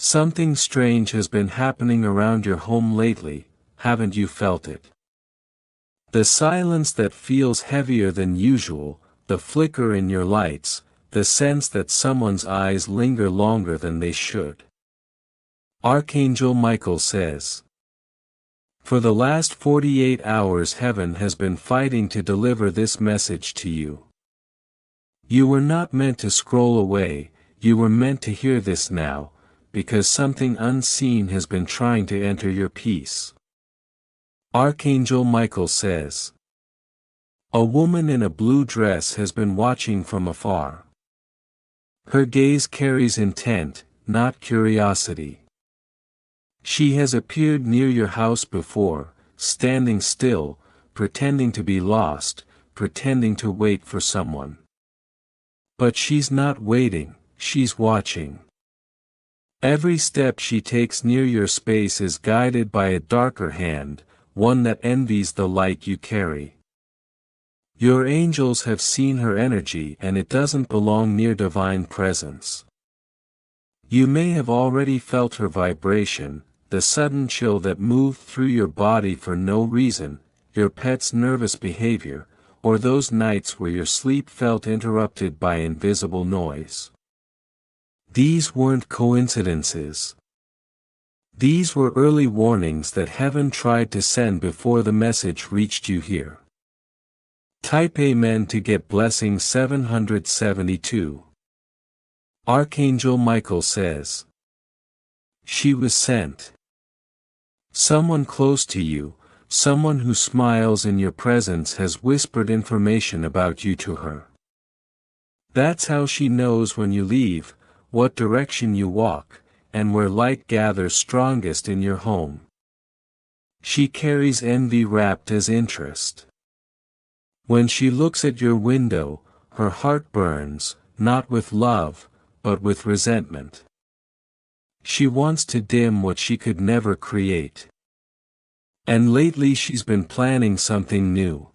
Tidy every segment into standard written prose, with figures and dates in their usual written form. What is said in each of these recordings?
Something strange has been happening around your home lately, haven't you felt it? The silence that feels heavier than usual, the flicker in your lights, the sense that someone's eyes linger longer than they should. Archangel Michael says, for the last 48 hours heaven has been fighting to deliver this message to you. You were not meant to scroll away, you were meant to hear this now, because something unseen has been trying to enter your peace. Archangel Michael says, a woman in a blue dress has been watching from afar. Her gaze carries intent, not curiosity. She has appeared near your house before, standing still, pretending to be lost, pretending to wait for someone. But she's not waiting, she's watching. Every step she takes near your space is guided by a darker hand, one that envies the light you carry. Your angels have seen her energy and it doesn't belong near divine presence. You may have already felt her vibration, the sudden chill that moved through your body for no reason, your pet's nervous behavior, or those nights where your sleep felt interrupted by invisible noise. These weren't coincidences. These were early warnings that heaven tried to send before the message reached you here. Type Amen to get blessing 772. Archangel Michael says, she was sent. Someone close to you, someone who smiles in your presence has whispered information about you to her. That's how she knows when you leave, what direction you walk, and where light gathers strongest in your home. She carries envy wrapped as interest. When she looks at your window, her heart burns, not with love, but with resentment. She wants to dim what she could never create. And lately she's been planning something new.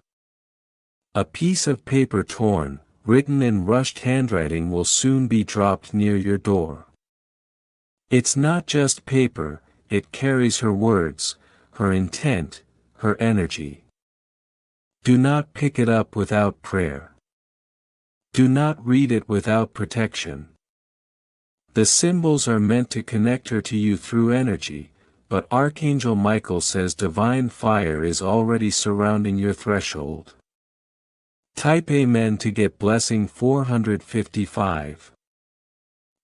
A piece of paper torn, written in rushed handwriting will soon be dropped near your door. It's not just paper, it carries her words, her intent, her energy. Do not pick it up without prayer. Do not read it without protection. The symbols are meant to connect her to you through energy, but Archangel Michael says divine fire is already surrounding your threshold. Type Amen to get blessing 455.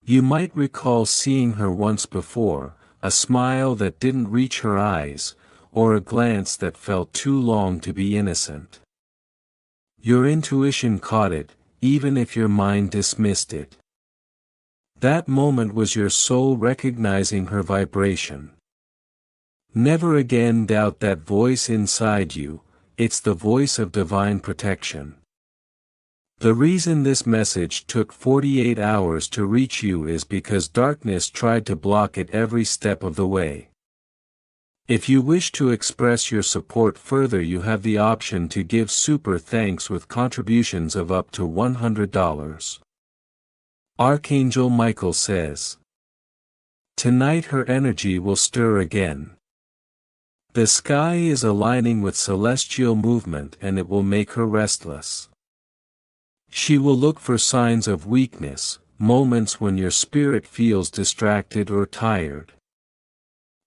You might recall seeing her once before, a smile that didn't reach her eyes, or a glance that felt too long to be innocent. Your intuition caught it, even if your mind dismissed it. That moment was your soul recognizing her vibration. Never again doubt that voice inside you, it's the voice of divine protection. The reason this message took 48 hours to reach you is because darkness tried to block it every step of the way. If you wish to express your support further, you have the option to give super thanks with contributions of up to $100. Archangel Michael says, tonight her energy will stir again. The sky is aligning with celestial movement and it will make her restless. She will look for signs of weakness, moments when your spirit feels distracted or tired.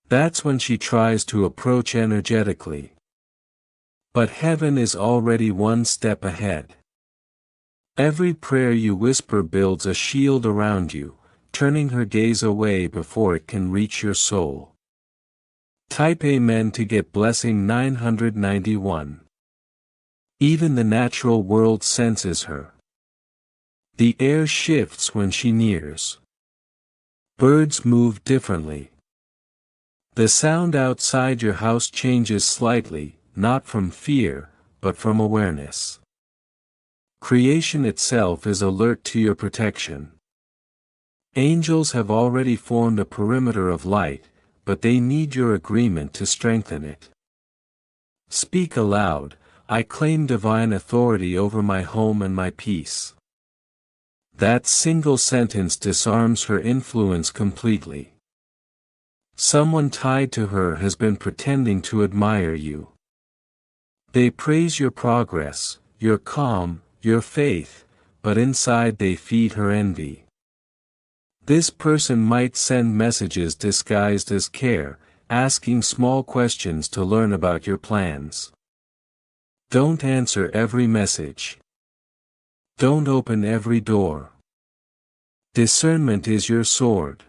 That's when she tries to approach energetically. But heaven is already one step ahead. Every prayer you whisper builds a shield around you, turning her gaze away before it can reach your soul. Type Amen to get blessing 991. Even the natural world senses her. The air shifts when she nears. Birds move differently. The sound outside your house changes slightly, not from fear, but from awareness. Creation itself is alert to your protection. Angels have already formed a perimeter of light, but they need your agreement to strengthen it. Speak aloud, I claim divine authority over my home and my peace. That single sentence disarms her influence completely. Someone tied to her has been pretending to admire you. They praise your progress, your calm, your faith, but inside they feed her envy. This person might send messages disguised as care, asking small questions to learn about your plans. Don't answer every message. Don't open every door. Discernment is your sword.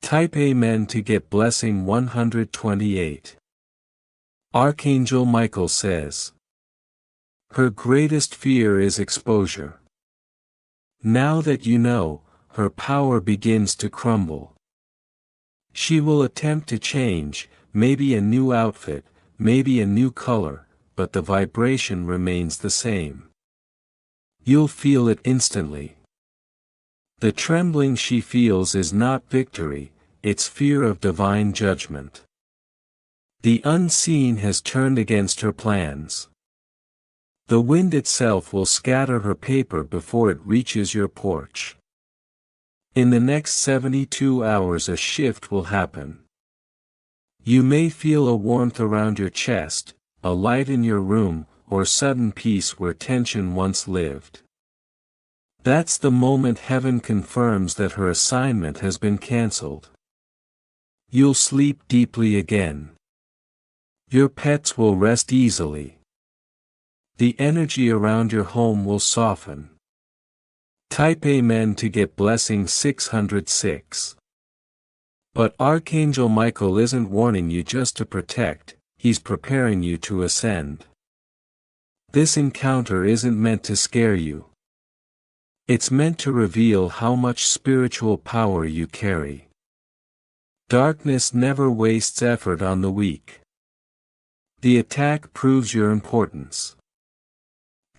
Type Amen to get blessing 128. Archangel Michael says, her greatest fear is exposure. Now that you know, her power begins to crumble. She will attempt to change, maybe a new outfit, maybe a new color, but the vibration remains the same. You'll feel it instantly. The trembling she feels is not victory, it's fear of divine judgment. The unseen has turned against her plans. The wind itself will scatter her paper before it reaches your porch. In the next 72 hours a shift will happen. You may feel a warmth around your chest, a light in your room, or sudden peace where tension once lived. That's the moment heaven confirms that her assignment has been cancelled. You'll sleep deeply again. Your pets will rest easily. The energy around your home will soften. Type Amen to get blessing 606. But Archangel Michael isn't warning you just to protect, he's preparing you to ascend. This encounter isn't meant to scare you. It's meant to reveal how much spiritual power you carry. Darkness never wastes effort on the weak. The attack proves your importance.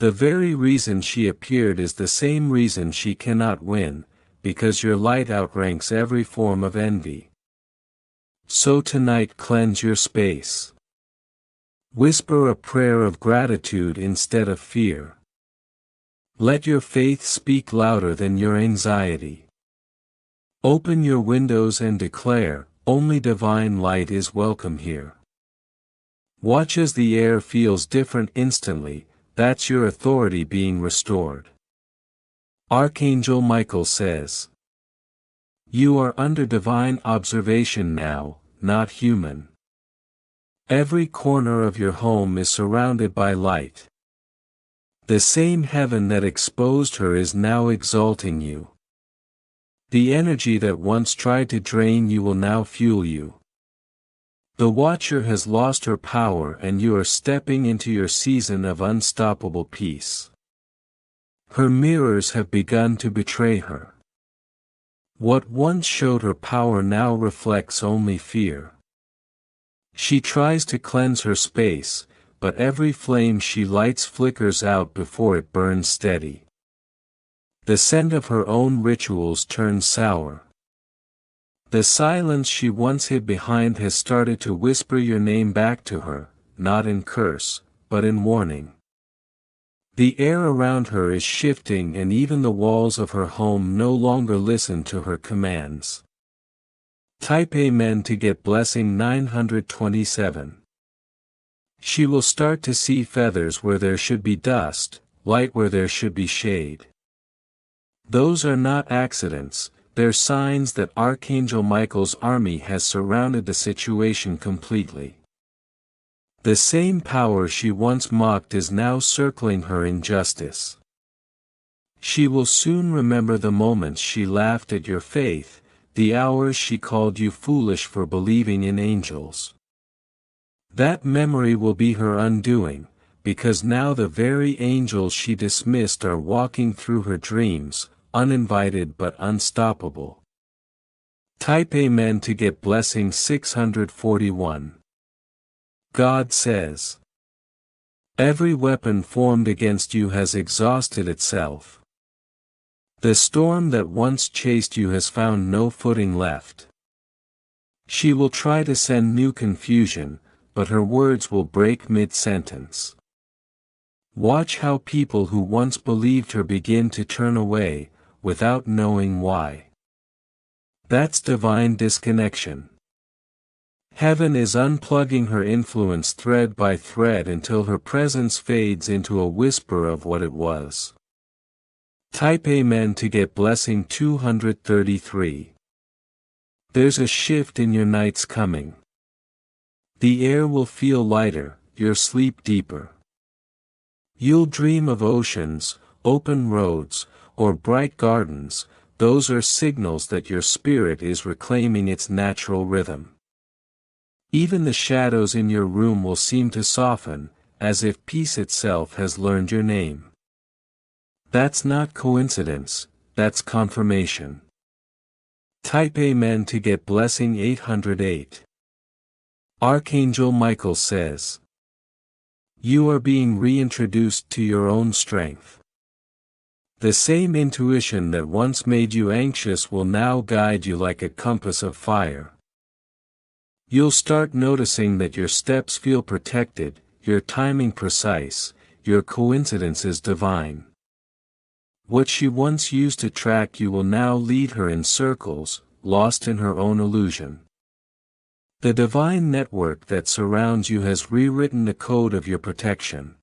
The very reason she appeared is the same reason she cannot win, because your light outranks every form of envy. So tonight cleanse your space. Whisper a prayer of gratitude instead of fear. Let your faith speak louder than your anxiety. Open your windows and declare, only divine light is welcome here. Watch as the air feels different instantly, that's your authority being restored. Archangel Michael says, you are under divine observation now, not human. Every corner of your home is surrounded by light. The same heaven that exposed her is now exalting you. The energy that once tried to drain you will now fuel you. The Watcher has lost her power and you are stepping into your season of unstoppable peace. Her mirrors have begun to betray her. What once showed her power now reflects only fear. She tries to cleanse her space, but every flame she lights flickers out before it burns steady. The scent of her own rituals turns sour. The silence she once hid behind has started to whisper your name back to her, not in curse, but in warning. The air around her is shifting and even the walls of her home no longer listen to her commands. Type Amen to get blessing 927. She will start to see feathers where there should be dust, light where there should be shade. Those are not accidents, they're signs that Archangel Michael's army has surrounded the situation completely. The same power she once mocked is now circling her in justice. She will soon remember the moments she laughed at your faith, the hours she called you foolish for believing in angels. That memory will be her undoing, because now the very angels she dismissed are walking through her dreams, uninvited but unstoppable. Type Amen to get blessing 641. God says, every weapon formed against you has exhausted itself. The storm that once chased you has found no footing left. She will try to send new confusion, but her words will break mid-sentence. Watch how people who once believed her begin to turn away, without knowing why. That's divine disconnection. Heaven is unplugging her influence thread by thread until her presence fades into a whisper of what it was. Type Amen to get blessing 233. There's a shift in your nights coming. The air will feel lighter, your sleep deeper. You'll dream of oceans, open roads, or bright gardens. Those are signals that your spirit is reclaiming its natural rhythm. Even the shadows in your room will seem to soften, as if peace itself has learned your name. That's not coincidence, that's confirmation. Type Amen to get blessing 808. Archangel Michael says, you are being reintroduced to your own strength. The same intuition that once made you anxious will now guide you like a compass of fire. You'll start noticing that your steps feel protected, your timing precise, your coincidences divine. What she once used to track you will now lead her in circles, lost in her own illusion. The divine network that surrounds you has rewritten the code of your protection.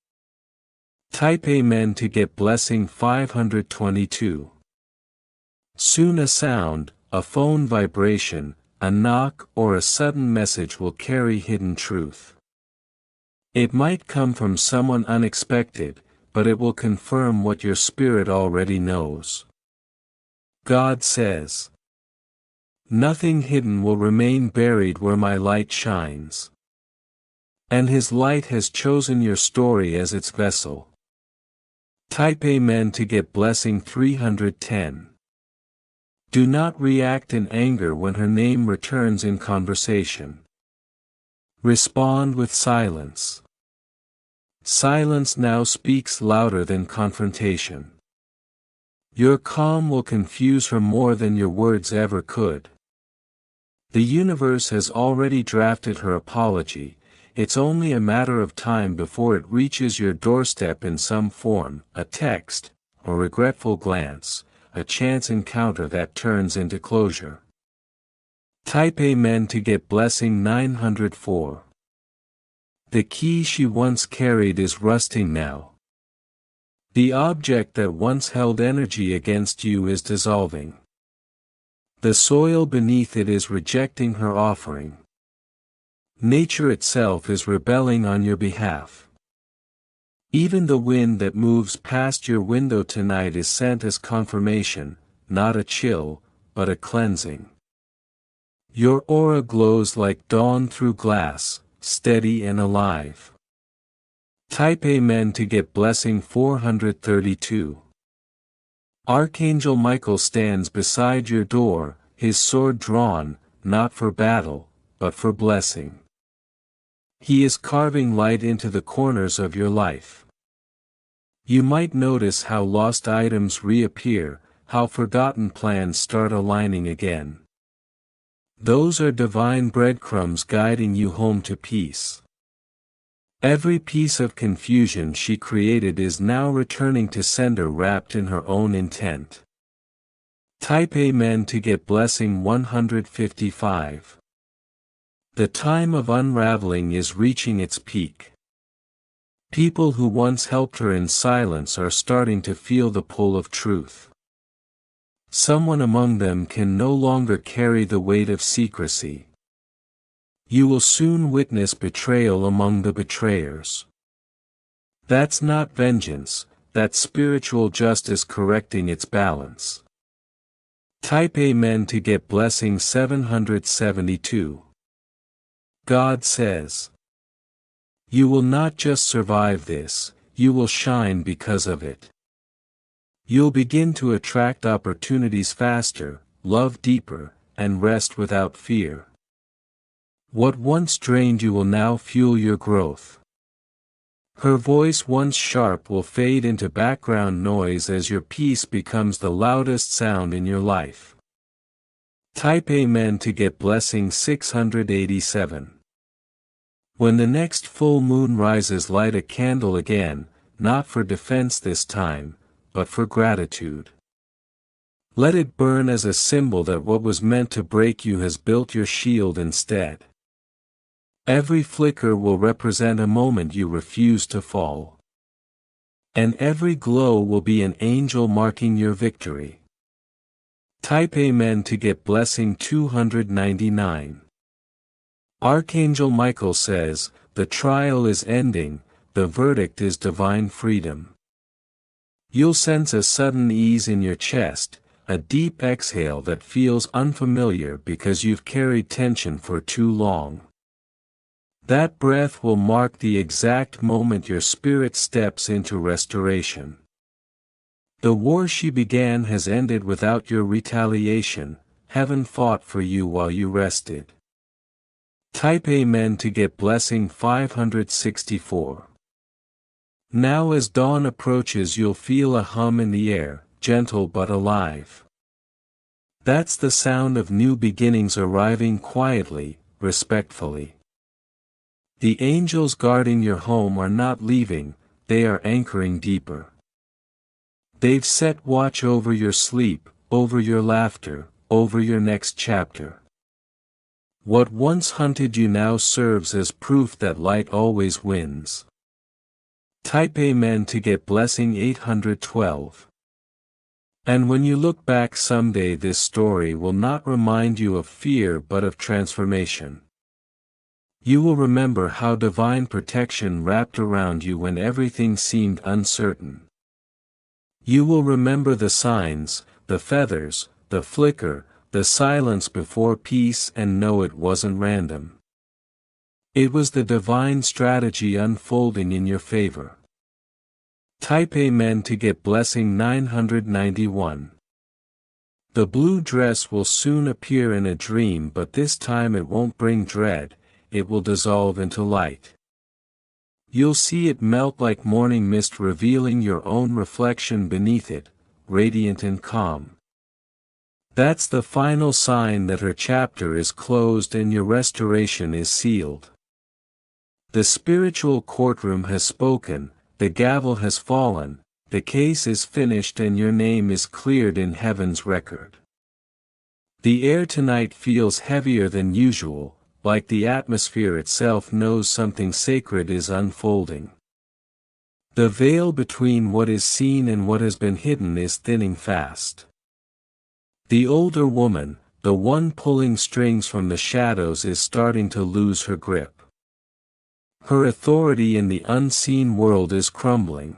Type Amen to get blessing 522. Soon a sound, a phone vibration, a knock or a sudden message will carry hidden truth. It might come from someone unexpected, but it will confirm what your spirit already knows. God says, nothing hidden will remain buried where my light shines. And His light has chosen your story as its vessel. Type Amen to get blessing 310. Do not react in anger when her name returns in conversation. Respond with silence. Silence now speaks louder than confrontation. Your calm will confuse her more than your words ever could. The universe has already drafted her apology. It's only a matter of time before it reaches your doorstep in some form, a text, a regretful glance, a chance encounter that turns into closure. Type Amen to get blessing 904. The key she once carried is rusting now. The object that once held energy against you is dissolving. The soil beneath it is rejecting her offering. Nature itself is rebelling on your behalf. Even the wind that moves past your window tonight is sent as confirmation, not a chill, but a cleansing. Your aura glows like dawn through glass, steady and alive. Type Amen to get blessing 432. Archangel Michael stands beside your door, his sword drawn, not for battle, but for blessing. He is carving light into the corners of your life. You might notice how lost items reappear, how forgotten plans start aligning again. Those are divine breadcrumbs guiding you home to peace. Every piece of confusion she created is now returning to sender wrapped in her own intent. Type Amen to get blessing 155. The time of unraveling is reaching its peak. People who once helped her in silence are starting to feel the pull of truth. Someone among them can no longer carry the weight of secrecy. You will soon witness betrayal among the betrayers. That's not vengeance, that's spiritual justice correcting its balance. Type Amen to get blessing 772. God says, you will not just survive this, you will shine because of it. You'll begin to attract opportunities faster, love deeper, and rest without fear. What once drained you will now fuel your growth. Her voice once sharp will fade into background noise as your peace becomes the loudest sound in your life. Type Amen to get blessing 687. When the next full moon rises, light a candle again, not for defense this time, but for gratitude. Let it burn as a symbol that what was meant to break you has built your shield instead. Every flicker will represent a moment you refuse to fall. And every glow will be an angel marking your victory. Type Amen to get blessing 299. Archangel Michael says, the trial is ending, the verdict is divine freedom. You'll sense a sudden ease in your chest, a deep exhale that feels unfamiliar because you've carried tension for too long. That breath will mark the exact moment your spirit steps into restoration. The war she began has ended without your retaliation, heaven fought for you while you rested. Type Amen to get blessing 564. Now as dawn approaches you'll feel a hum in the air, gentle but alive. That's the sound of new beginnings arriving quietly, respectfully. The angels guarding your home are not leaving, they are anchoring deeper. They've set watch over your sleep, over your laughter, over your next chapter. What once hunted you now serves as proof that light always wins. Type Amen to get blessing 812. And when you look back someday, this story will not remind you of fear but of transformation. You will remember how divine protection wrapped around you when everything seemed uncertain. You will remember the signs, the feathers, the flicker, the silence before peace, and know it wasn't random. It was the divine strategy unfolding in your favor. Type Amen to get blessing 991. The blue dress will soon appear in a dream, but this time it won't bring dread, it will dissolve into light. You'll see it melt like morning mist, revealing your own reflection beneath it, radiant and calm. That's the final sign that her chapter is closed and your restoration is sealed. The spiritual courtroom has spoken, the gavel has fallen, the case is finished, and your name is cleared in heaven's record. The air tonight feels heavier than usual, like the atmosphere itself knows something sacred is unfolding. The veil between what is seen and what has been hidden is thinning fast. The older woman, the one pulling strings from the shadows, is starting to lose her grip. Her authority in the unseen world is crumbling.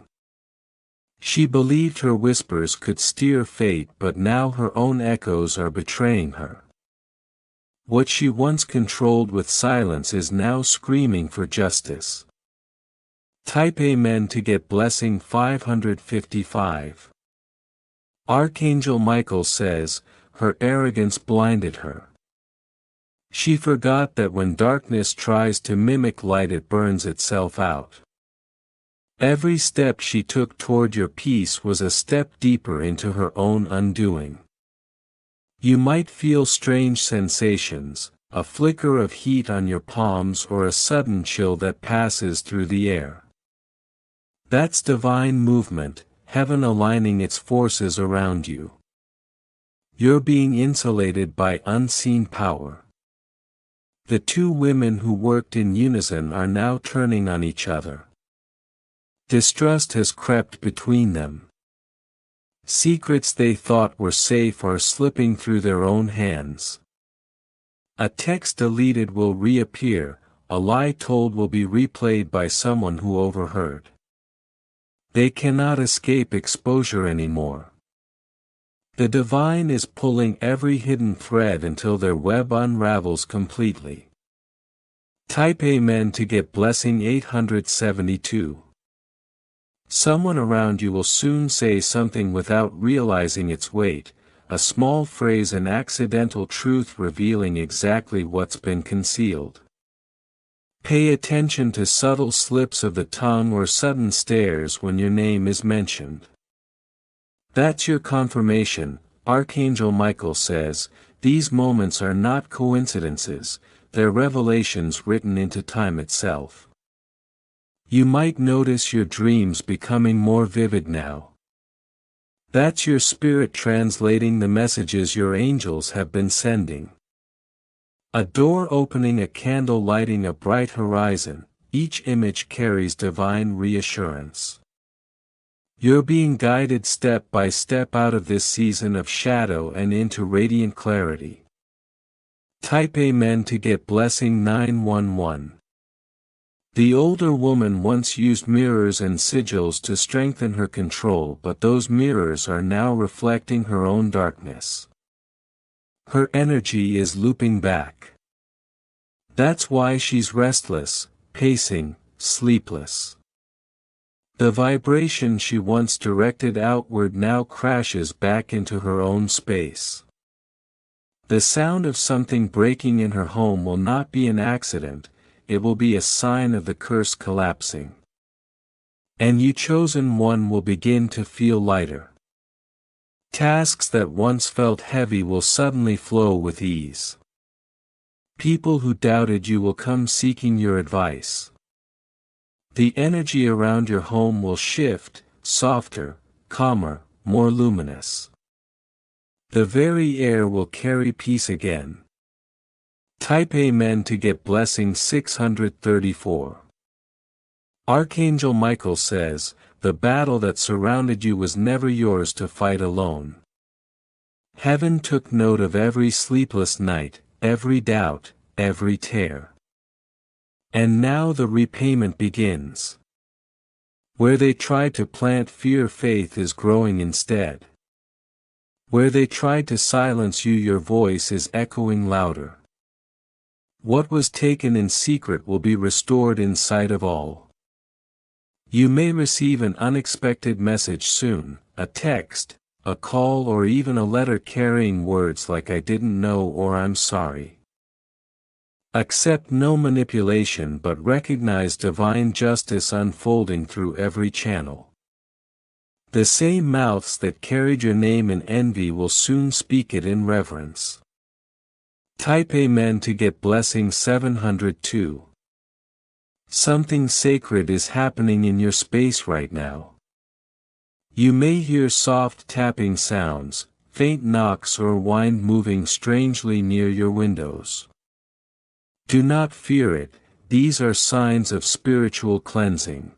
She believed her whispers could steer fate, but now her own echoes are betraying her. What she once controlled with silence is now screaming for justice. Type Amen to get blessing 555. Archangel Michael says, her arrogance blinded her. She forgot that when darkness tries to mimic light, it burns itself out. Every step she took toward your peace was a step deeper into her own undoing. You might feel strange sensations, a flicker of heat on your palms or a sudden chill that passes through the air. That's divine movement, heaven aligning its forces around you. You're being insulated by unseen power. The two women who worked in unison are now turning on each other. Distrust has crept between them. Secrets they thought were safe are slipping through their own hands. A text deleted will reappear, a lie told will be replayed by someone who overheard. They cannot escape exposure anymore. The divine is pulling every hidden thread until their web unravels completely. Type Amen to get blessing 872. Someone around you will soon say something without realizing its weight, a small phrase, an accidental truth revealing exactly what's been concealed. Pay attention to subtle slips of the tongue or sudden stares when your name is mentioned. That's your confirmation, Archangel Michael says. These moments are not coincidences, they're revelations written into time itself. You might notice your dreams becoming more vivid now. That's your spirit translating the messages your angels have been sending. A door opening, a candle lighting a bright horizon, each image carries divine reassurance. You're being guided step by step out of this season of shadow and into radiant clarity. Type Amen to get blessing 911. The older woman once used mirrors and sigils to strengthen her control, but those mirrors are now reflecting her own darkness. Her energy is looping back. That's why she's restless, pacing, sleepless. The vibration she once directed outward now crashes back into her own space. The sound of something breaking in her home will not be an accident, it will be a sign of the curse collapsing. And you chosen one will begin to feel lighter. Tasks that once felt heavy will suddenly flow with ease. People who doubted you will come seeking your advice. The energy around your home will shift, softer, calmer, more luminous. The very air will carry peace again. Type Amen to get blessing 634. Archangel Michael says, the battle that surrounded you was never yours to fight alone. Heaven took note of every sleepless night, every doubt, every tear. And now the repayment begins. Where they tried to plant fear, faith is growing instead. Where they tried to silence you, your voice is echoing louder. What was taken in secret will be restored in sight of all. You may receive an unexpected message soon, a text, a call, or even a letter carrying words like "I didn't know" or "I'm sorry." Accept no manipulation but recognize divine justice unfolding through every channel. The same mouths that carried your name in envy will soon speak it in reverence. Type Amen to get blessing 702. Something sacred is happening in your space right now. You may hear soft tapping sounds, faint knocks, or wind moving strangely near your windows. Do not fear it, these are signs of spiritual cleansing.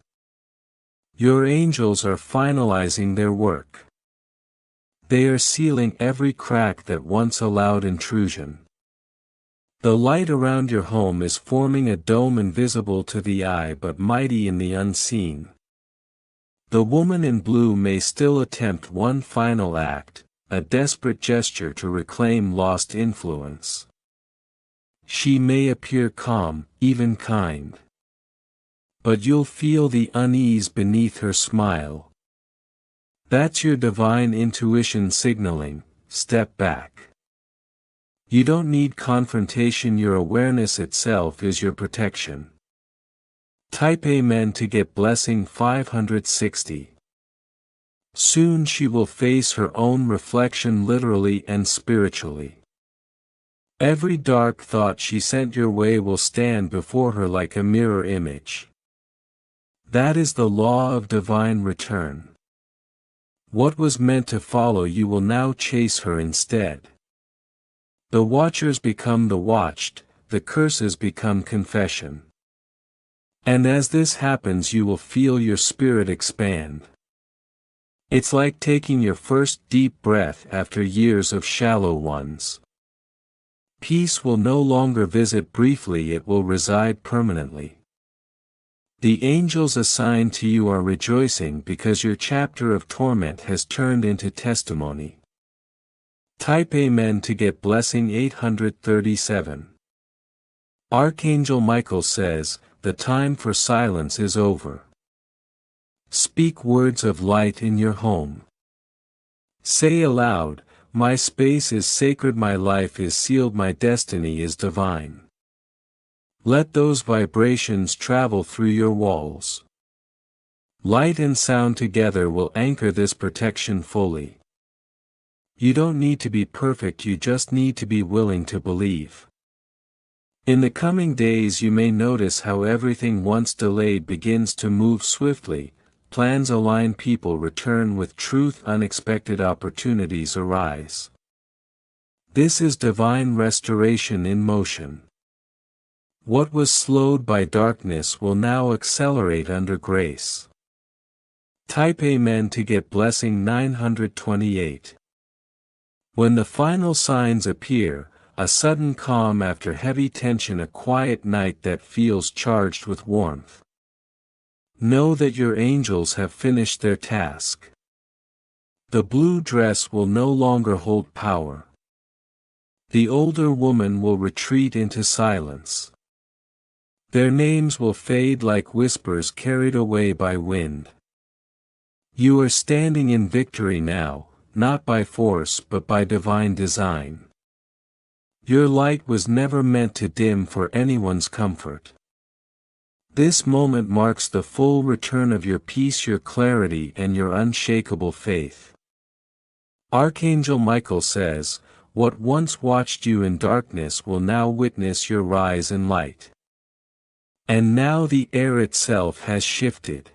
Your angels are finalizing their work. They are sealing every crack that once allowed intrusion. The light around your home is forming a dome invisible to the eye but mighty in the unseen. The woman in blue may still attempt one final act, a desperate gesture to reclaim lost influence. She may appear calm, even kind. But you'll feel the unease beneath her smile. That's your divine intuition signaling, step back. You don't need confrontation, your awareness itself is your protection. Type Amen to get blessing 560. Soon she will face her own reflection literally and spiritually. Every dark thought she sent your way will stand before her like a mirror image. That is the law of divine return. What was meant to follow you will now chase her instead. The watchers become the watched, the curses become confession. And as this happens, you will feel your spirit expand. It's like taking your first deep breath after years of shallow ones. Peace will no longer visit briefly, it will reside permanently. The angels assigned to you are rejoicing because your chapter of torment has turned into testimony. Type Amen to get blessing 837. Archangel Michael says, the time for silence is over. Speak words of light in your home. Say aloud, my space is sacred, my life is sealed, my destiny is divine. Let those vibrations travel through your walls. Light and sound together will anchor this protection fully. You don't need to be perfect, you just need to be willing to believe. In the coming days you may notice how everything once delayed begins to move swiftly, plans align, people return with truth, unexpected opportunities arise. This is divine restoration in motion. What was slowed by darkness will now accelerate under grace. Type Amen to get blessing 928. When the final signs appear, a sudden calm after heavy tension, a quiet night that feels charged with warmth. Know that your angels have finished their task. The blue dress will no longer hold power. The older woman will retreat into silence. Their names will fade like whispers carried away by wind. You are standing in victory now, not by force but by divine design. Your light was never meant to dim for anyone's comfort. This moment marks the full return of your peace, your clarity, and your unshakable faith. Archangel Michael says, "What once watched you in darkness will now witness your rise in light." And now the air itself has shifted.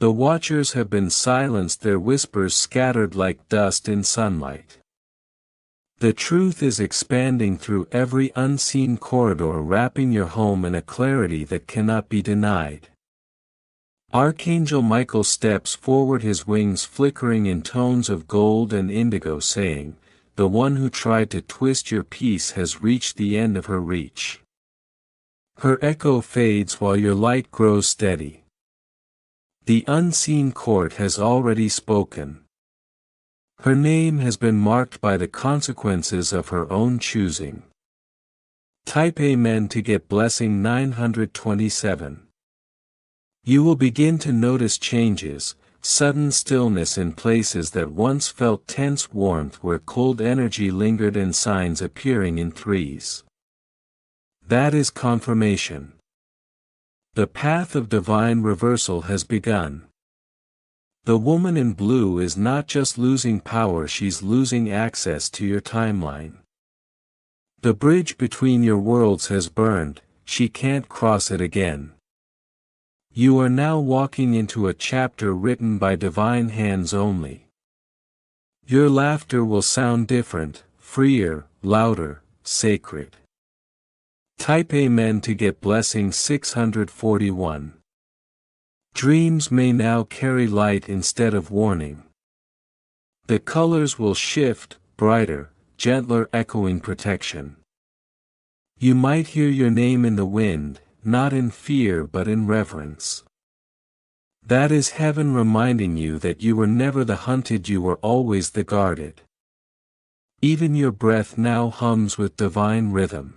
The watchers have been silenced, their whispers scattered like dust in sunlight. The truth is expanding through every unseen corridor, wrapping your home in a clarity that cannot be denied. Archangel Michael steps forward, his wings flickering in tones of gold and indigo, saying, "The one who tried to twist your peace has reached the end of her reach." Her echo fades while your light grows steady. The unseen court has already spoken. Her name has been marked by the consequences of her own choosing. Type Amen to get blessing 927. You will begin to notice changes, sudden stillness in places that once felt tense, warmth where cold energy lingered, and signs appearing in threes. That is confirmation. The path of divine reversal has begun. The woman in blue is not just losing power, she's losing access to your timeline. The bridge between your worlds has burned, she can't cross it again. You are now walking into a chapter written by divine hands only. Your laughter will sound different, freer, louder, sacred. Type Amen to get blessing 641. Dreams may now carry light instead of warning. The colors will shift, brighter, gentler, echoing protection. You might hear your name in the wind, not in fear but in reverence. That is heaven reminding you that you were never the hunted, you were always the guarded. Even your breath now hums with divine rhythm.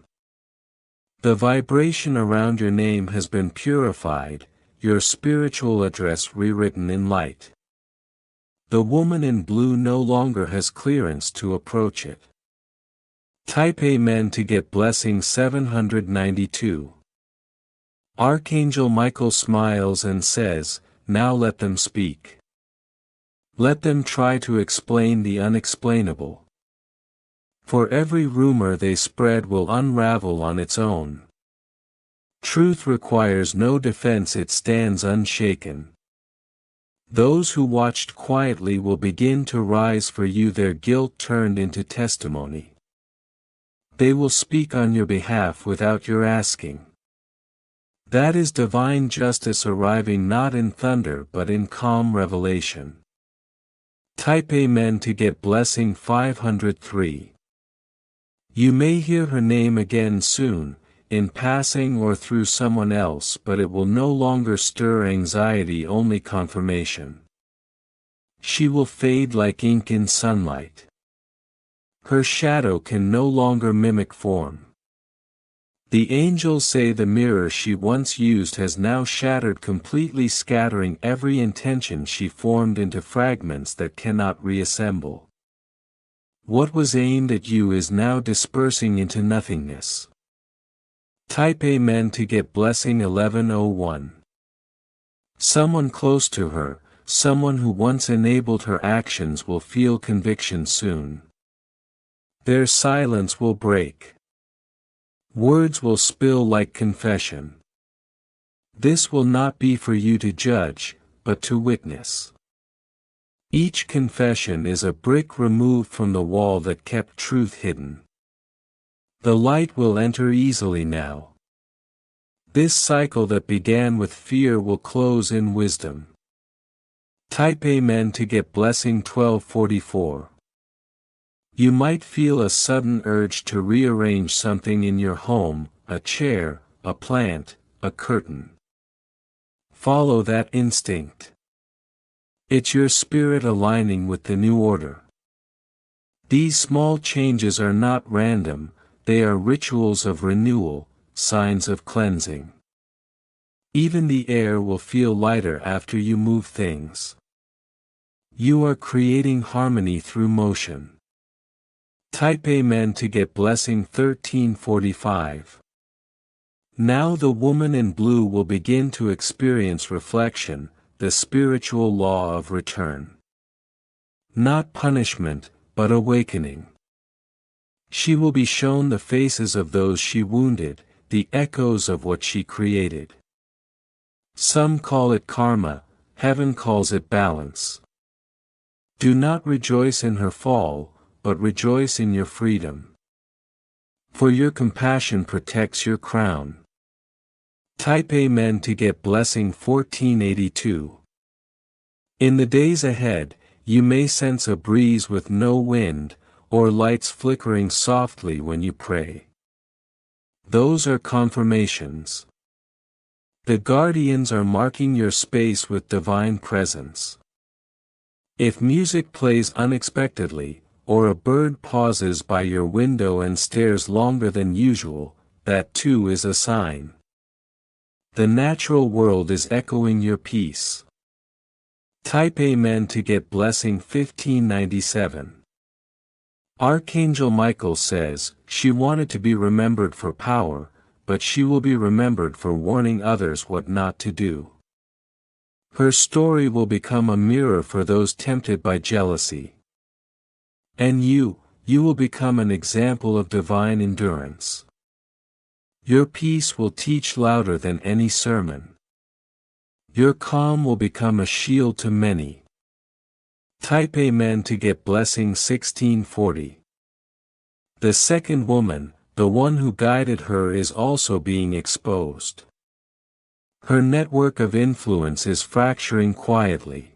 The vibration around your name has been purified, your spiritual address rewritten in light. The woman in blue no longer has clearance to approach it. Type Amen to get blessing 792. Archangel Michael smiles and says, "Now let them speak. Let them try to explain the unexplainable. For every rumor they spread will unravel on its own. Truth requires no defense, it stands unshaken. Those who watched quietly will begin to rise for you, their guilt turned into testimony. They will speak on your behalf without your asking. That is divine justice arriving not in thunder but in calm revelation. Type Amen to get blessing 503. You may hear her name again soon, in passing or through someone else, but it will no longer stir anxiety, only confirmation. She will fade like ink in sunlight. Her shadow can no longer mimic form. The angels say the mirror she once used has now shattered completely, scattering every intention she formed into fragments that cannot reassemble. What was aimed at you is now dispersing into nothingness. Type Amen to get blessing 1101. Someone close to her, someone who once enabled her actions, will feel conviction soon. Their silence will break. Words will spill like confession. This will not be for you to judge, but to witness. Each confession is a brick removed from the wall that kept truth hidden. The light will enter easily now. This cycle that began with fear will close in wisdom. Type Amen to get blessing 1244. You might feel a sudden urge to rearrange something in your home, a chair, a plant, a curtain. Follow that instinct. It's your spirit aligning with the new order. These small changes are not random, they are rituals of renewal, signs of cleansing. Even the air will feel lighter after you move things. You are creating harmony through motion. Type Amen to get blessing 1345. Now the woman in blue will begin to experience reflection, the spiritual law of return. Not punishment, but awakening. She will be shown the faces of those she wounded, the echoes of what she created. Some call it karma, heaven calls it balance. Do not rejoice in her fall, but rejoice in your freedom. For your compassion protects your crown. Type Amen to get blessing 1482. In the days ahead, you may sense a breeze with no wind, or lights flickering softly when you pray. Those are confirmations. The guardians are marking your space with divine presence. If music plays unexpectedly, or a bird pauses by your window and stares longer than usual, that too is a sign. The natural world is echoing your peace. Type Amen to get blessing 1597. Archangel Michael says, she wanted to be remembered for power, but she will be remembered for warning others what not to do. Her story will become a mirror for those tempted by jealousy. And you will become an example of divine endurance. Your peace will teach louder than any sermon. Your calm will become a shield to many. Type Amen to get blessing 1640. The second woman, the one who guided her, is also being exposed. Her network of influence is fracturing quietly.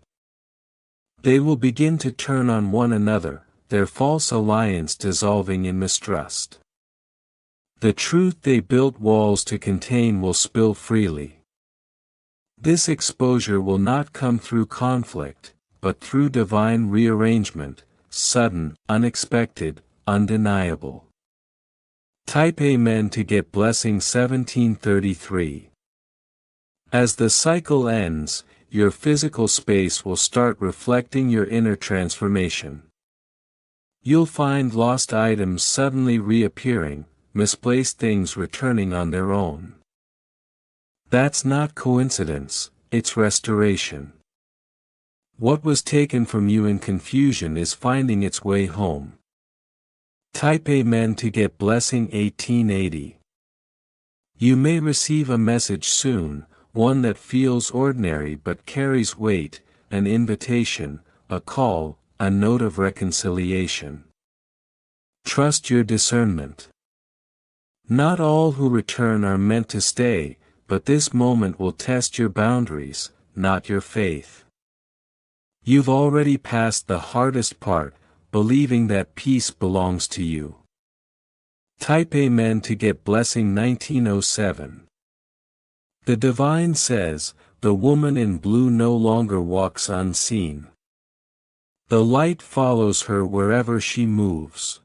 They will begin to turn on one another, their false alliance dissolving in mistrust. The truth they built walls to contain will spill freely. This exposure will not come through conflict, but through divine rearrangement, sudden, unexpected, undeniable. Type Amen to get blessing 1733. As the cycle ends, your physical space will start reflecting your inner transformation. You'll find lost items suddenly reappearing, misplaced things returning on their own. That's not coincidence, it's restoration. What was taken from you in confusion is finding its way home. Type Amen to get blessing 1880. You may receive a message soon, one that feels ordinary but carries weight, an invitation, a call, a note of reconciliation. Trust your discernment. Not all who return are meant to stay, but this moment will test your boundaries, not your faith. You've already passed the hardest part, believing that peace belongs to you. Type Amen to get blessing 1907. The divine says, the woman in blue no longer walks unseen. The light follows her wherever she moves.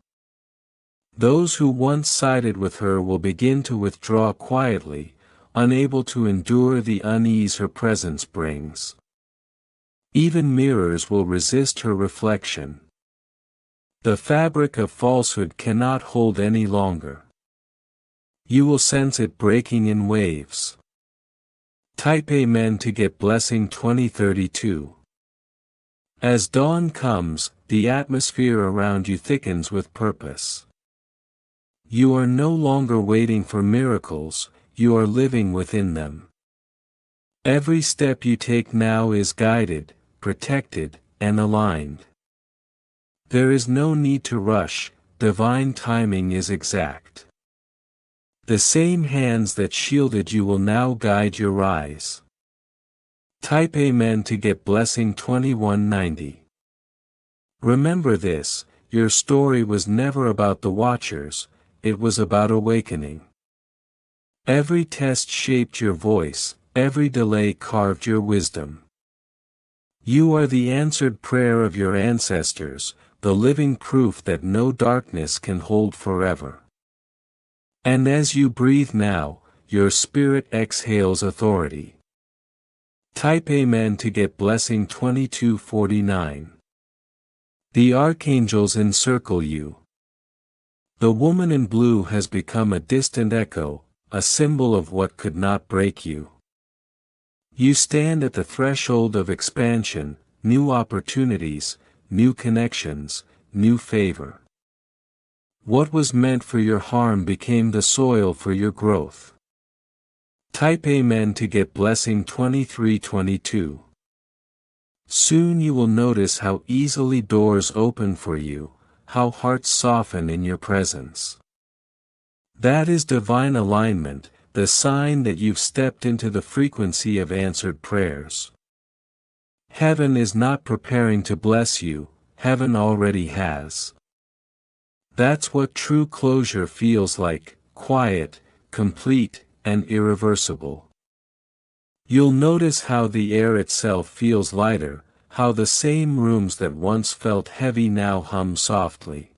Those who once sided with her will begin to withdraw quietly, unable to endure the unease her presence brings. Even mirrors will resist her reflection. The fabric of falsehood cannot hold any longer. You will sense it breaking in waves. Type Amen to get blessing 2032. As dawn comes, the atmosphere around you thickens with purpose. You are no longer waiting for miracles, you are living within them. Every step you take now is guided, protected, and aligned. There is no need to rush, divine timing is exact. The same hands that shielded you will now guide your rise. Type Amen to get blessing 2190. Remember this, your story was never about the watchers, it was about awakening. Every test shaped your voice, every delay carved your wisdom. You are the answered prayer of your ancestors, the living proof that no darkness can hold forever. And as you breathe now, your spirit exhales authority. Type Amen to get blessing 2249. The archangels encircle you. The woman in blue has become a distant echo, a symbol of what could not break you. You stand at the threshold of expansion, new opportunities, new connections, new favor. What was meant for your harm became the soil for your growth. Type Amen to get blessing 2322. Soon you will notice how easily doors open for you, how hearts soften in your presence. That is divine alignment, the sign that you've stepped into the frequency of answered prayers. Heaven is not preparing to bless you, heaven already has. That's what true closure feels like, quiet, complete, and irreversible. You'll notice how the air itself feels lighter, how the same rooms that once felt heavy now hum softly.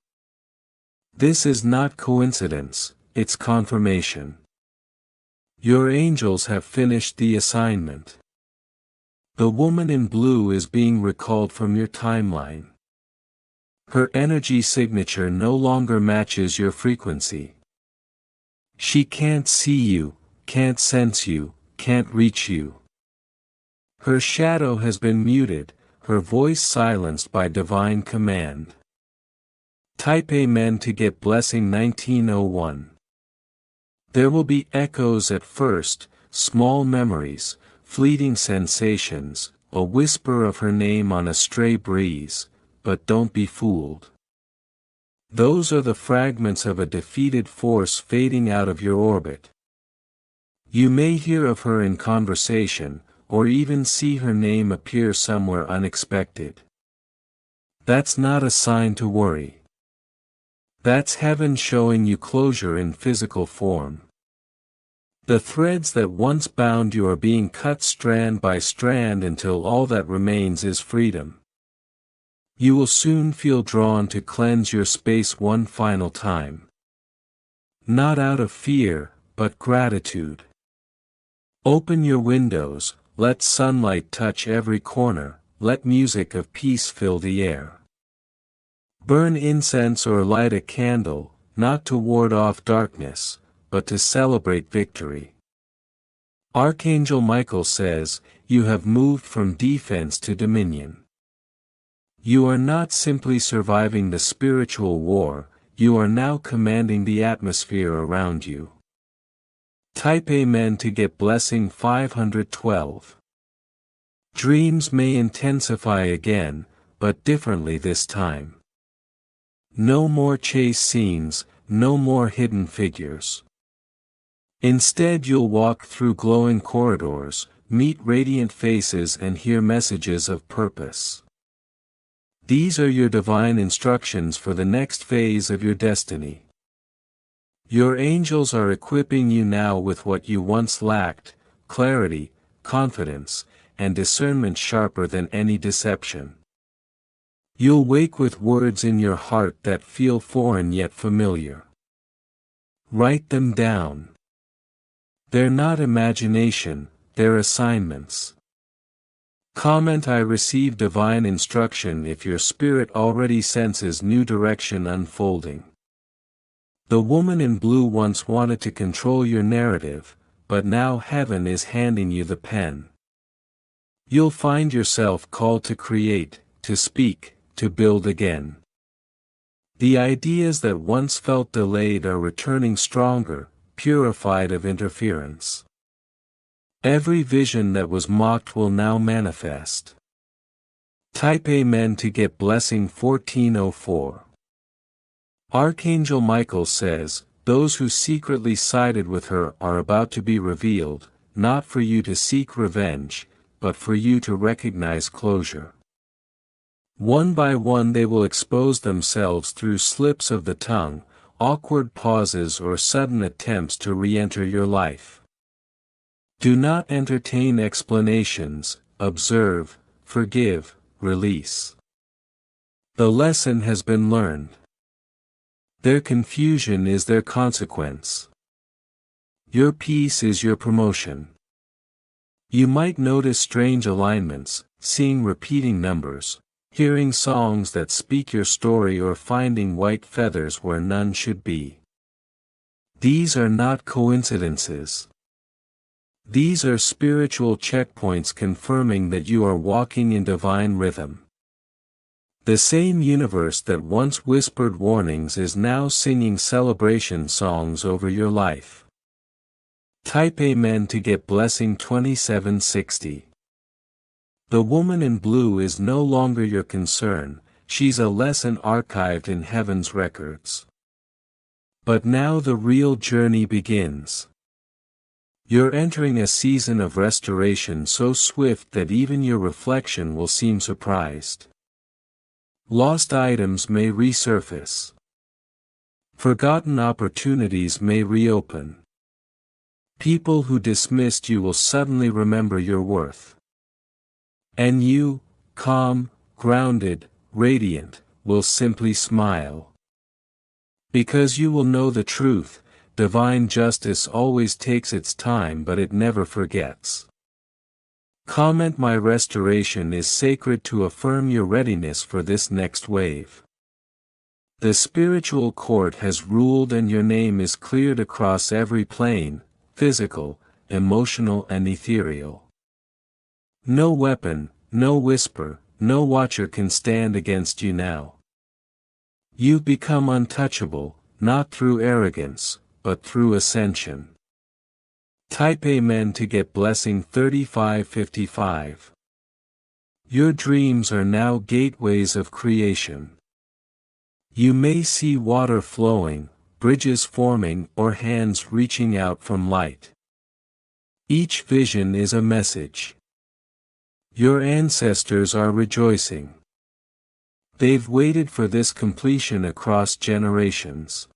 This is not coincidence, it's confirmation. Your angels have finished the assignment. The woman in blue is being recalled from your timeline. Her energy signature no longer matches your frequency. She can't see you, can't sense you, can't reach you. Her shadow has been muted, her voice silenced by divine command. Type Amen to get blessing 1901. There will be echoes at first, small memories, fleeting sensations, a whisper of her name on a stray breeze, but don't be fooled. Those are the fragments of a defeated force fading out of your orbit. You may hear of her in conversation, or even see her name appear somewhere unexpected. That's not a sign to worry. That's heaven showing you closure in physical form. The threads that once bound you are being cut strand by strand until all that remains is freedom. You will soon feel drawn to cleanse your space one final time. Not out of fear, but gratitude. Open your windows, let sunlight touch every corner, let music of peace fill the air. Burn incense or light a candle, not to ward off darkness, but to celebrate victory. Archangel Michael says, you have moved from defense to dominion. You are not simply surviving the spiritual war, you are now commanding the atmosphere around you. Type Amen to get blessing 512. Dreams may intensify again, but differently this time. No more chase scenes, no more hidden figures. Instead you'll walk through glowing corridors, meet radiant faces and hear messages of purpose. These are your divine instructions for the next phase of your destiny. Your angels are equipping you now with what you once lacked, clarity, confidence, and discernment sharper than any deception. You'll wake with words in your heart that feel foreign yet familiar. Write them down. They're not imagination, they're assignments. Comment I receive divine instruction if your spirit already senses new direction unfolding. The woman in blue once wanted to control your narrative, but now heaven is handing you the pen. You'll find yourself called to create, to speak, to build again. The ideas that once felt delayed are returning stronger, purified of interference. Every vision that was mocked will now manifest. Type Amen to get blessing 1404. Archangel Michael says, those who secretly sided with her are about to be revealed, not for you to seek revenge, but for you to recognize closure. One by one they will expose themselves through slips of the tongue, awkward pauses or sudden attempts to re-enter your life. Do not entertain explanations, observe, forgive, release. The lesson has been learned. Their confusion is their consequence. Your peace is your promotion. You might notice strange alignments, seeing repeating numbers, hearing songs that speak your story or finding white feathers where none should be. These are not coincidences. These are spiritual checkpoints confirming that you are walking in divine rhythm. The same universe that once whispered warnings is now singing celebration songs over your life. Type Amen to get blessing 2760. The woman in blue is no longer your concern, she's a lesson archived in heaven's records. But now the real journey begins. You're entering a season of restoration so swift that even your reflection will seem surprised. Lost items may resurface. Forgotten opportunities may reopen. People who dismissed you will suddenly remember your worth. And you, calm, grounded, radiant, will simply smile. Because you will know the truth, divine justice always takes its time but it never forgets. Comment: my restoration is sacred to affirm your readiness for this next wave. The spiritual court has ruled and your name is cleared across every plane, physical, emotional and ethereal. No weapon, no whisper, no watcher can stand against you now. You've become untouchable, not through arrogance, but through ascension. Type Amen to get blessing 3555. Your dreams are now gateways of creation. You may see water flowing, bridges forming or hands reaching out from light. Each vision is a message. Your ancestors are rejoicing. They've waited for this completion across generations.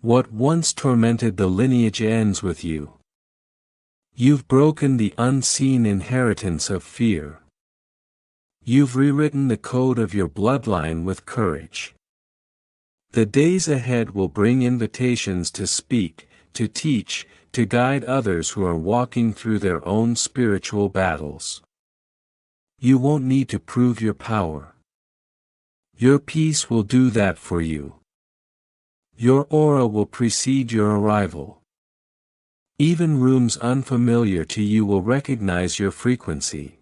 What once tormented the lineage ends with you. You've broken the unseen inheritance of fear. You've rewritten the code of your bloodline with courage. The days ahead will bring invitations to speak, to teach, to guide others who are walking through their own spiritual battles. You won't need to prove your power. Your peace will do that for you. Your aura will precede your arrival. Even rooms unfamiliar to you will recognize your frequency.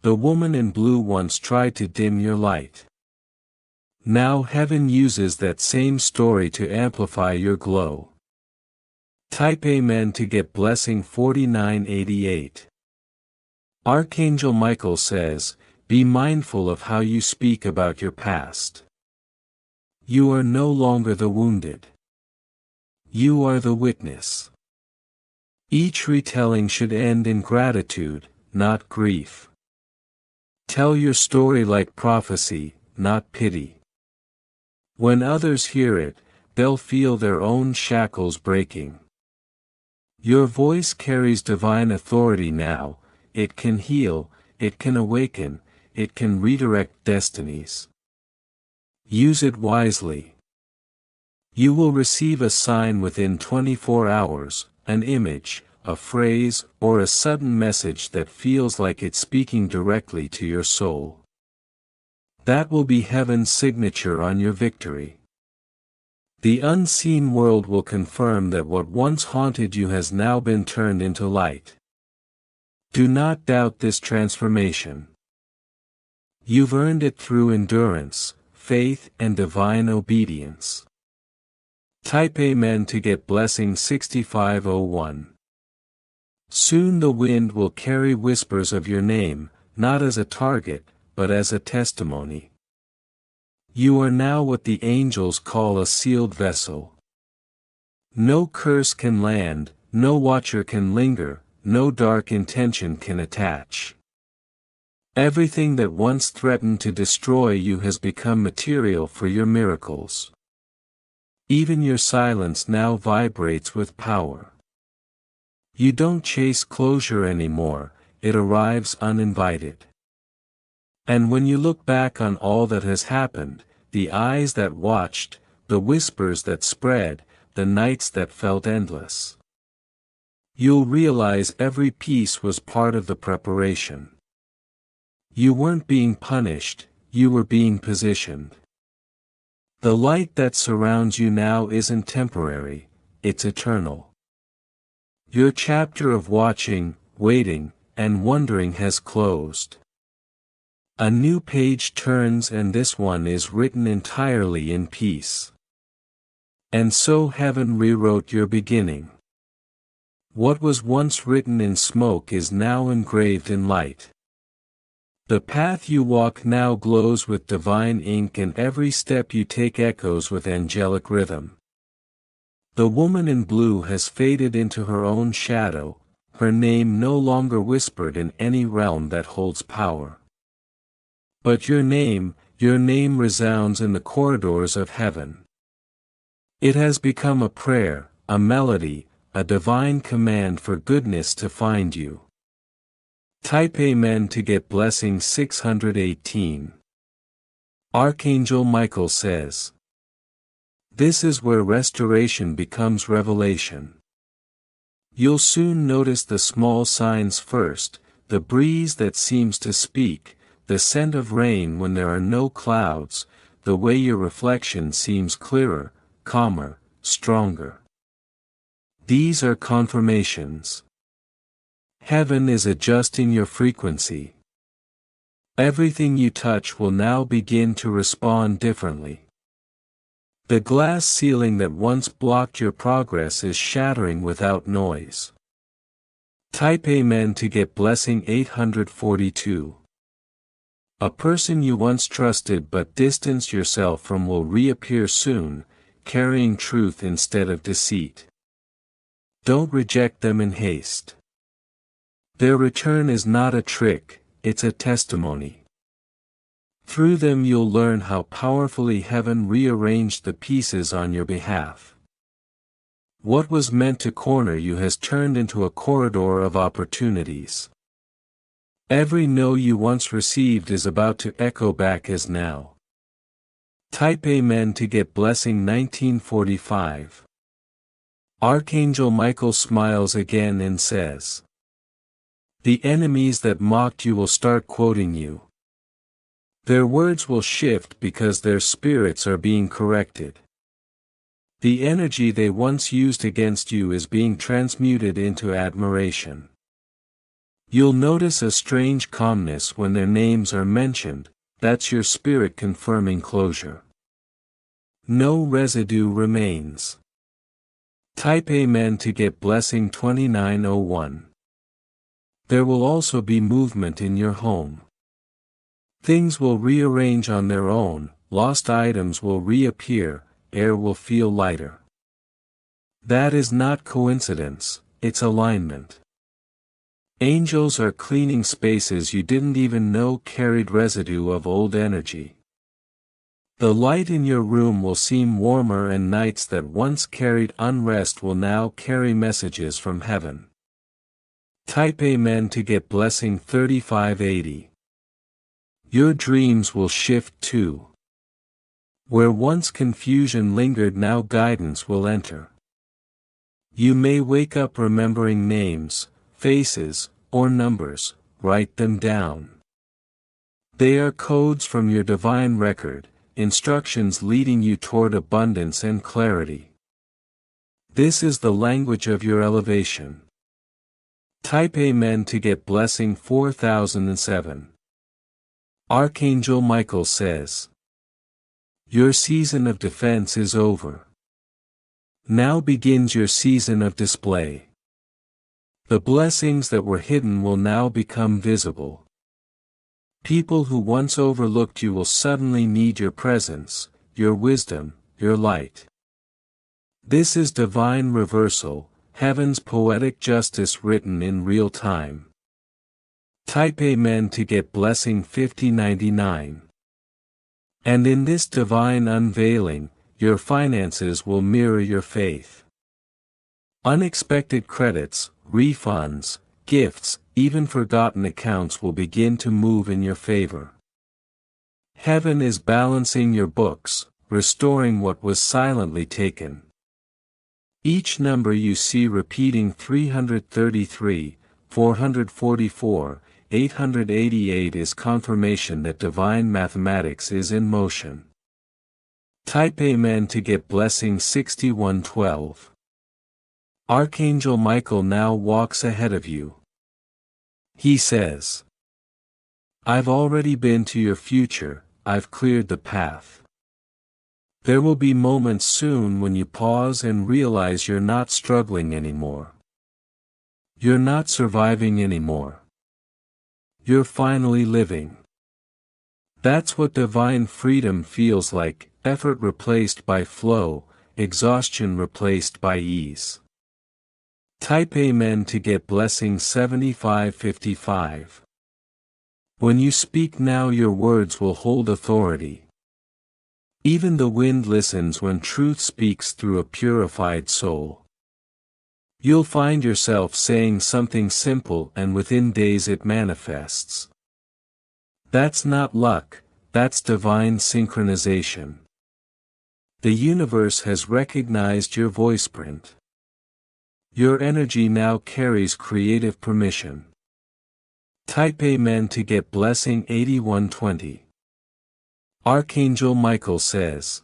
The woman in blue once tried to dim your light. Now heaven uses that same story to amplify your glow. Type Amen to get blessing 4988. Archangel Michael says, be mindful of how you speak about your past. You are no longer the wounded. You are the witness. Each retelling should end in gratitude, not grief. Tell your story like prophecy, not pity. When others hear it, they'll feel their own shackles breaking. Your voice carries divine authority now. It can heal, it can awaken, it can redirect destinies. Use it wisely. You will receive a sign within 24 hours, an image, a phrase, or a sudden message that feels like it's speaking directly to your soul. That will be heaven's signature on your victory. The unseen world will confirm that what once haunted you has now been turned into light. Do not doubt this transformation. You've earned it through endurance, faith, and divine obedience. Type Amen to get blessing 6501. Soon the wind will carry whispers of your name, not as a target, but as a testimony. You are now what the angels call a sealed vessel. No curse can land, no watcher can linger, no dark intention can attach. Everything that once threatened to destroy you has become material for your miracles. Even your silence now vibrates with power. You don't chase closure anymore, it arrives uninvited. And when you look back on all that has happened, the eyes that watched, the whispers that spread, the nights that felt endless, you'll realize every piece was part of the preparation. You weren't being punished, you were being positioned. The light that surrounds you now isn't temporary, it's eternal. Your chapter of watching, waiting, and wondering has closed. A new page turns, and this one is written entirely in peace. And so heaven rewrote your beginning. What was once written in smoke is now engraved in light. The path you walk now glows with divine ink, and every step you take echoes with angelic rhythm. The woman in blue has faded into her own shadow, her name no longer whispered in any realm that holds power. But your name resounds in the corridors of heaven. It has become a prayer, a melody, a divine command for goodness to find you. Type Amen to get blessing 618. Archangel Michael says, this is where restoration becomes revelation. You'll soon notice the small signs first, the breeze that seems to speak, the scent of rain when there are no clouds, the way your reflection seems clearer, calmer, stronger. These are confirmations. Heaven is adjusting your frequency. Everything you touch will now begin to respond differently. The glass ceiling that once blocked your progress is shattering without noise. Type Amen to get blessing 842. A person you once trusted but distanced yourself from will reappear soon, carrying truth instead of deceit. Don't reject them in haste. Their return is not a trick, it's a testimony. Through them you'll learn how powerfully heaven rearranged the pieces on your behalf. What was meant to corner you has turned into a corridor of opportunities. Every no you once received is about to echo back as now. Type Amen to get blessing 1945. Archangel Michael smiles again and says, the enemies that mocked you will start quoting you. Their words will shift because their spirits are being corrected. The energy they once used against you is being transmuted into admiration. You'll notice a strange calmness when their names are mentioned, that's your spirit confirming closure. No residue remains. Type Amen to get blessing 2901. There will also be movement in your home. Things will rearrange on their own, lost items will reappear, air will feel lighter. That is not coincidence, it's alignment. Angels are cleaning spaces you didn't even know carried residue of old energy. The light in your room will seem warmer, and nights that once carried unrest will now carry messages from heaven. Type Amen to get blessing 3580. Your dreams will shift too. Where once confusion lingered, now guidance will enter. You may wake up remembering names, faces, or numbers, write them down. They are codes from your divine record, instructions leading you toward abundance and clarity. This is the language of your elevation. Type Amen to get blessing 4007. Archangel Michael says, your season of defense is over. Now begins your season of display. The blessings that were hidden will now become visible. People who once overlooked you will suddenly need your presence, your wisdom, your light. This is divine reversal, heaven's poetic justice written in real time. Type Amen to get blessing 5099. And in this divine unveiling, your finances will mirror your faith. Unexpected credits, refunds, gifts, even forgotten accounts will begin to move in your favor. Heaven is balancing your books, restoring what was silently taken. Each number you see repeating 333, 444, 888 is confirmation that divine mathematics is in motion. Type Amen to get blessing 6112. Archangel Michael now walks ahead of you. He says, I've already been to your future, I've cleared the path. There will be moments soon when you pause and realize you're not struggling anymore. You're not surviving anymore. You're finally living. That's what divine freedom feels like, effort replaced by flow, exhaustion replaced by ease. Type Amen to get blessing 7555. When you speak now, your words will hold authority. Even the wind listens when truth speaks through a purified soul. You'll find yourself saying something simple and within days it manifests. That's not luck, that's divine synchronization. The universe has recognized your voice print. Your energy now carries creative permission. Type Amen to get blessing 8120. Archangel Michael says,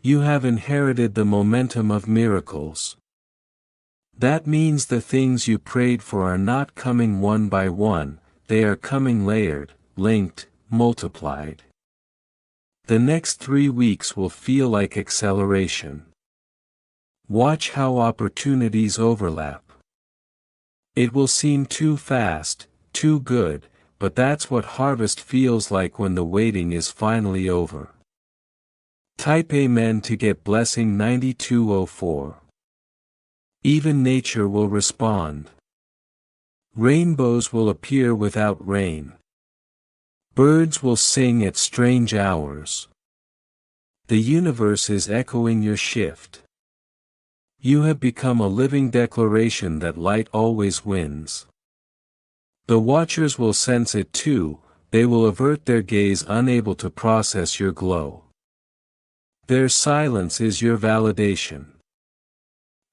you have inherited the momentum of miracles. That means the things you prayed for are not coming one by one, they are coming layered, linked, multiplied. The next 3 weeks will feel like acceleration. Watch how opportunities overlap. It will seem too fast, too good, but that's what harvest feels like when the waiting is finally over. Type Amen to get blessing 9204. Even nature will respond. Rainbows will appear without rain. Birds will sing at strange hours. The universe is echoing your shift. You have become a living declaration that light always wins. The watchers will sense it too, they will avert their gaze unable to process your glow. Their silence is your validation.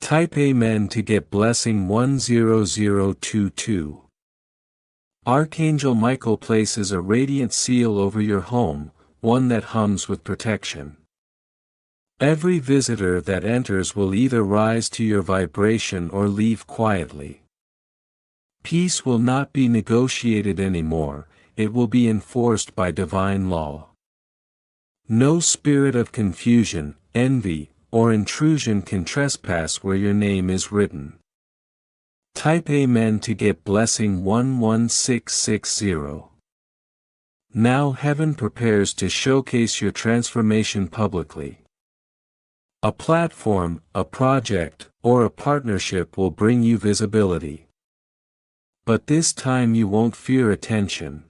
Type Amen to get blessing 10022. Archangel Michael places a radiant seal over your home, one that hums with protection. Every visitor that enters will either rise to your vibration or leave quietly. Peace will not be negotiated anymore, it will be enforced by divine law. No spirit of confusion, envy, or intrusion can trespass where your name is written. Type Amen to get blessing 11660. Now heaven prepares to showcase your transformation publicly. A platform, a project, or a partnership will bring you visibility. But this time you won't fear attention.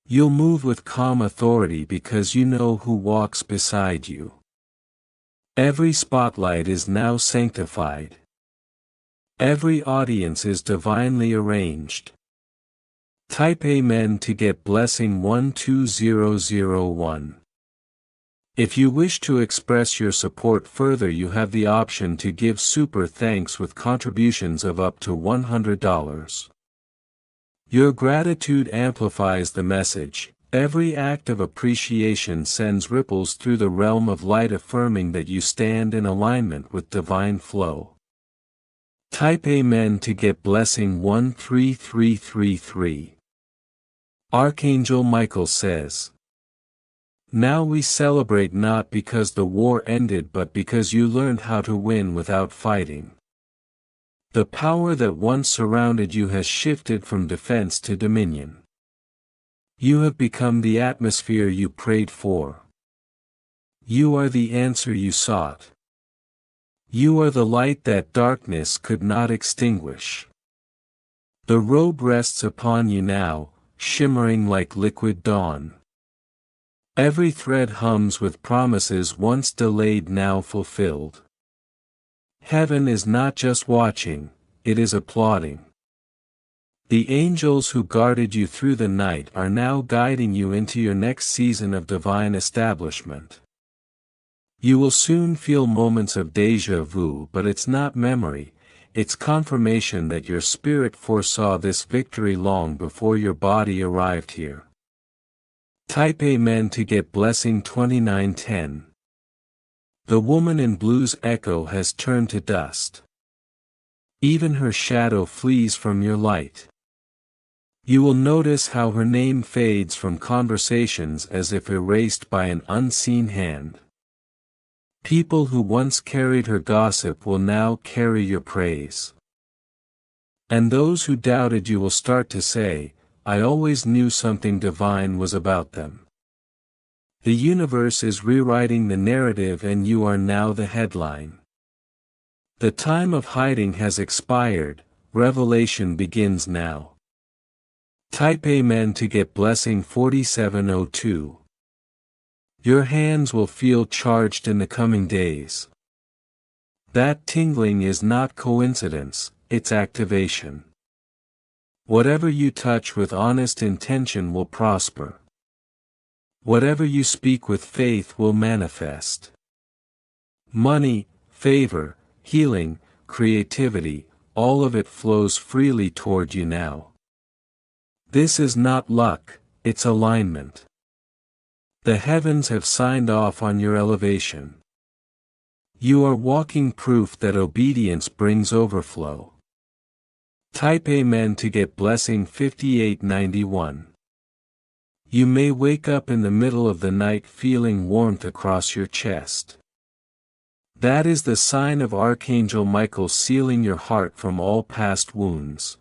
You'll move with calm authority because you know who walks beside you. Every spotlight is now sanctified. Every audience is divinely arranged. Type Amen to get blessing 12001. If you wish to express your support further, you have the option to give super thanks with contributions of up to $100. Your gratitude amplifies the message. Every act of appreciation sends ripples through the realm of light, affirming that you stand in alignment with divine flow. Type Amen to get blessing 13333. Archangel Michael says, now we celebrate not because the war ended but because you learned how to win without fighting. The power that once surrounded you has shifted from defense to dominion. You have become the atmosphere you prayed for. You are the answer you sought. You are the light that darkness could not extinguish. The robe rests upon you now, shimmering like liquid dawn. Every thread hums with promises once delayed now fulfilled. Heaven is not just watching, it is applauding. The angels who guarded you through the night are now guiding you into your next season of divine establishment. You will soon feel moments of déjà vu, but it's not memory, it's confirmation that your spirit foresaw this victory long before your body arrived here. Type Amen to get blessing 2910. The woman in blue's echo has turned to dust. Even her shadow flees from your light. You will notice how her name fades from conversations as if erased by an unseen hand. People who once carried her gossip will now carry your praise. And those who doubted you will start to say, I always knew something divine was about them. The universe is rewriting the narrative and you are now the headline. The time of hiding has expired, revelation begins now. Type Amen to get blessing 4702. Your hands will feel charged in the coming days. That tingling is not coincidence, it's activation. Whatever you touch with honest intention will prosper. Whatever you speak with faith will manifest. Money, favor, healing, creativity, all of it flows freely toward you now. This is not luck, it's alignment. The heavens have signed off on your elevation. You are walking proof that obedience brings overflow. Type Amen to get blessing 5891. You may wake up in the middle of the night feeling warmth across your chest. That is the sign of Archangel Michael sealing your heart from all past wounds.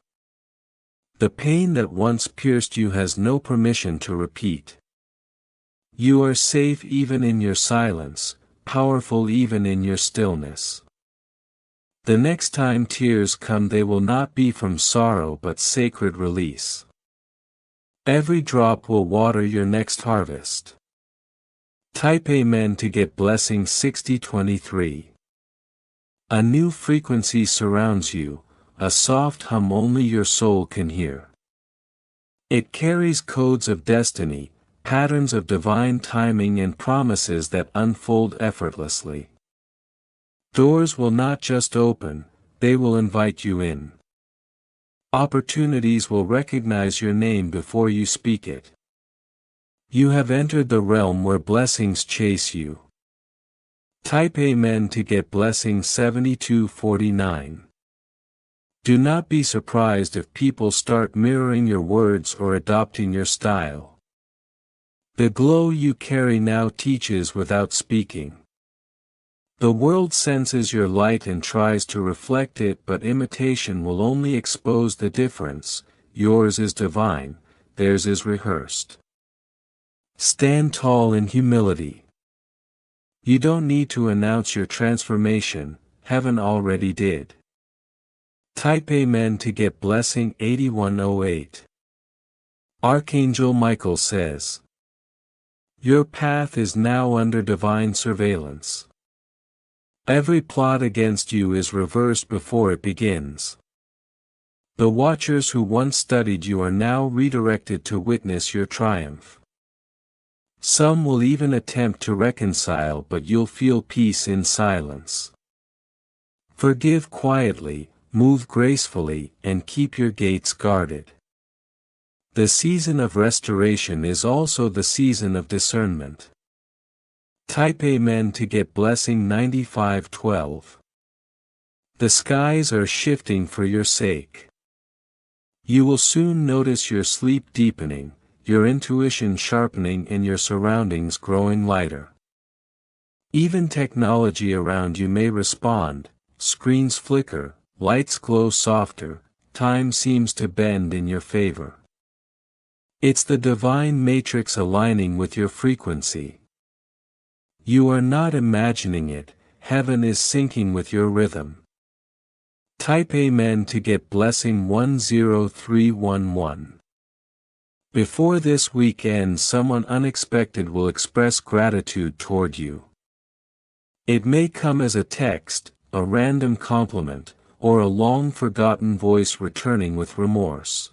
The pain that once pierced you has no permission to repeat. You are safe even in your silence, powerful even in your stillness. The next time tears come they will not be from sorrow but sacred release. Every drop will water your next harvest. Type Amen to get blessing 6023. A new frequency surrounds you, a soft hum only your soul can hear. It carries codes of destiny, patterns of divine timing and promises that unfold effortlessly. Doors will not just open, they will invite you in. Opportunities will recognize your name before you speak it. You have entered the realm where blessings chase you. Type Amen to get blessing 7249. Do not be surprised if people start mirroring your words or adopting your style. The glow you carry now teaches without speaking. The world senses your light and tries to reflect it, but imitation will only expose the difference. Yours is divine, theirs is rehearsed. Stand tall in humility. You don't need to announce your transformation, heaven already did. Type Amen to get blessing 8108. Archangel Michael says, your path is now under divine surveillance. Every plot against you is reversed before it begins. The watchers who once studied you are now redirected to witness your triumph. Some will even attempt to reconcile, but you'll feel peace in silence. Forgive quietly, move gracefully, and keep your gates guarded. The season of restoration is also the season of discernment. Type Amen to get blessing 9512. The skies are shifting for your sake. You will soon notice your sleep deepening, your intuition sharpening and your surroundings growing lighter. Even technology around you may respond, screens flicker, lights glow softer, time seems to bend in your favor. It's the divine matrix aligning with your frequency. You are not imagining it, heaven is syncing with your rhythm. Type Amen to get blessing 10311. Before this week ends, someone unexpected will express gratitude toward you. It may come as a text, a random compliment, or a long-forgotten voice returning with remorse.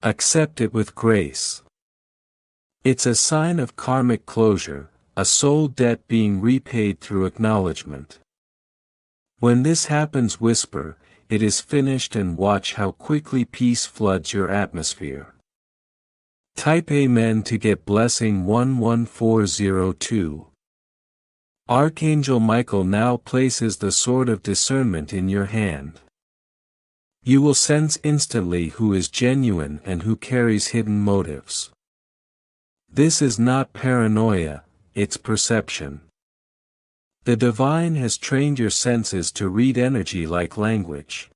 Accept it with grace. It's a sign of karmic closure, a soul debt being repaid through acknowledgement. When this happens, whisper, "It is finished," and watch how quickly peace floods your atmosphere. Type Amen to get blessing 11402. Archangel Michael now places the sword of discernment in your hand. You will sense instantly who is genuine and who carries hidden motives. This is not paranoia, it's perception. The divine has trained your senses to read energy like language.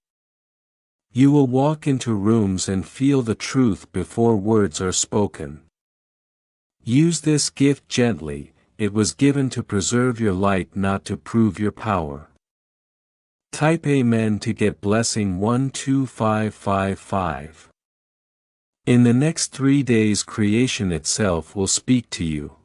You will walk into rooms and feel the truth before words are spoken. Use this gift gently, it was given to preserve your light, not to prove your power. Type Amen to get blessing 12555. In the next 3 days, creation itself will speak to you.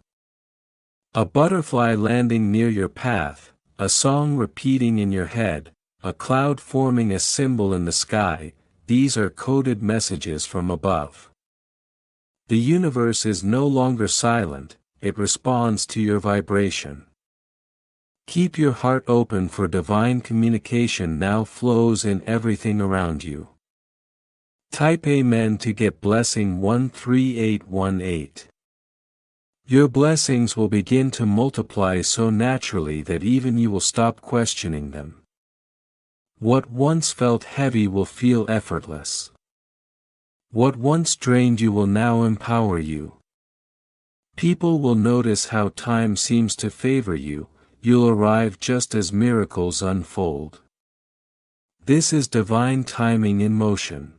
A butterfly landing near your path, a song repeating in your head, a cloud forming a symbol in the sky, these are coded messages from above. The universe is no longer silent, it responds to your vibration. Keep your heart open, for divine communication now flows in everything around you. Type Amen to get blessing 13818. Your blessings will begin to multiply so naturally that even you will stop questioning them. What once felt heavy will feel effortless. What once drained you will now empower you. People will notice how time seems to favor you, you'll arrive just as miracles unfold. This is divine timing in motion.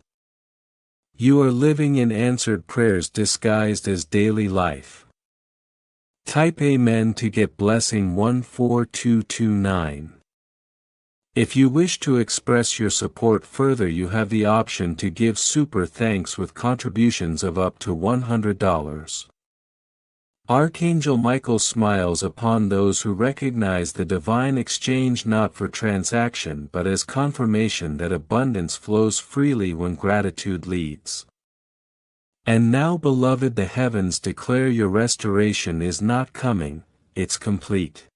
You are living in answered prayers disguised as daily life. Type Amen to get blessing 14229. If you wish to express your support further, you have the option to give super thanks with contributions of up to $100. Archangel Michael smiles upon those who recognize the divine exchange not for transaction but as confirmation that abundance flows freely when gratitude leads. And now, beloved, the heavens declare your restoration is not coming, it's complete.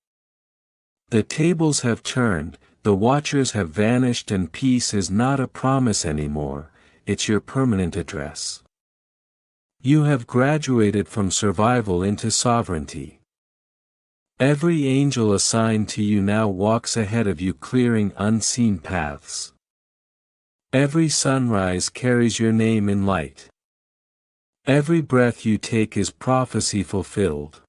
The tables have turned, the watchers have vanished, and peace is not a promise anymore, it's your permanent address. You have graduated from survival into sovereignty. Every angel assigned to you now walks ahead of you, clearing unseen paths. Every sunrise carries your name in light. Every breath you take is prophecy fulfilled.